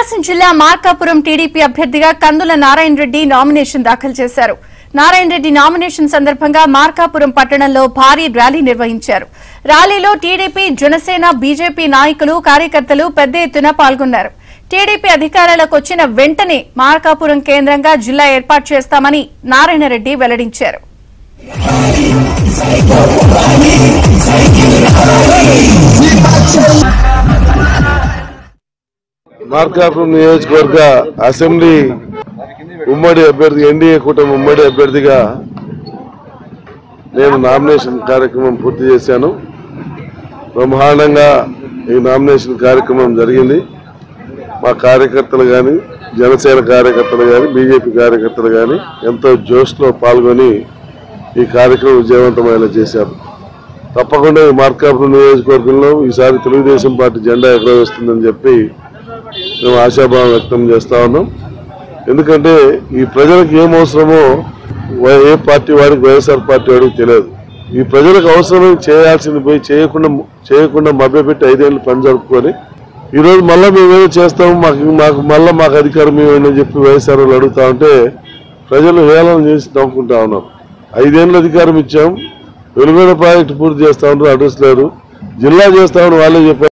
ప్రకాశం జిల్లా మార్కాపురం టీడీపీ అభ్యర్థిగా కందుల నారాయణ రెడ్డి నామినేషన్ దాఖలు చేశారు. నారాయణ రెడ్డి నామినేషన్ సందర్భంగా మార్కాపురం పట్టణంలో భారీ ర్యాలీ నిర్వహించారు. ర్యాలీలో టీడీపీ, జనసేన, బీజేపీ నాయకులు, కార్యకర్తలు పెద్ద ఎత్తున పాల్గొన్నారు. టీడీపీ అధికారంలోకి వచ్చిన వెంటనే మార్కాపురం కేంద్రంగా జిల్లా ఏర్పాటు చేస్తామని నారాయణ రెడ్డి వెల్లడించారు. మార్కాపురం నియోజకవర్గ అసెంబ్లీ ఉమ్మడి అభ్యర్థి, ఎన్డీఏ కూటమి ఉమ్మడి అభ్యర్థిగా నేను నామినేషన్ కార్యక్రమం పూర్తి చేశాను. బ్రహ్మాండంగా ఈ నామినేషన్ కార్యక్రమం జరిగింది. మా కార్యకర్తలు కానీ, జనసేన కార్యకర్తలు కానీ, బీజేపీ కార్యకర్తలు కానీ ఎంతో జోష్లో పాల్గొని ఈ కార్యక్రమం విజయవంతమయ్యేలా చేశారు. తప్పకుండా ఈ మార్కాపురం నియోజకవర్గంలో ఈసారి తెలుగుదేశం పార్టీ జెండా ఎగరవేస్తుందని చెప్పి మేము ఆశాభావం వ్యక్తం చేస్తా ఉన్నాం. ఎందుకంటే ఈ ప్రజలకు ఏం అవసరమో ఏ పార్టీ వాడికి వైఎస్ఆర్ పార్టీ వాడికి తెలియదు. ఈ ప్రజలకు అవసరమైన చేయాల్సింది పోయి చేయకుండా మభ్యపెట్టి 5 ఏళ్ళు పని జరుపుకొని ఈరోజు మళ్ళీ మేమేదో చేస్తాము, మాకు అధికారం ఏమైందని చెప్పి వైఎస్ఆర్ వాళ్ళు అడుగుతా ఉంటే ప్రజలు హేళన చేసి నవ్వుకుంటా ఉన్నాం. 5 ఏళ్ళు అధికారం ఇచ్చాం, వెలుగుల ప్రాజెక్టు పూర్తి చేస్తా ఉన్నారు, అడ్రస్ లేరు. జిల్లా చేస్తామని వాళ్ళే చెప్పారు.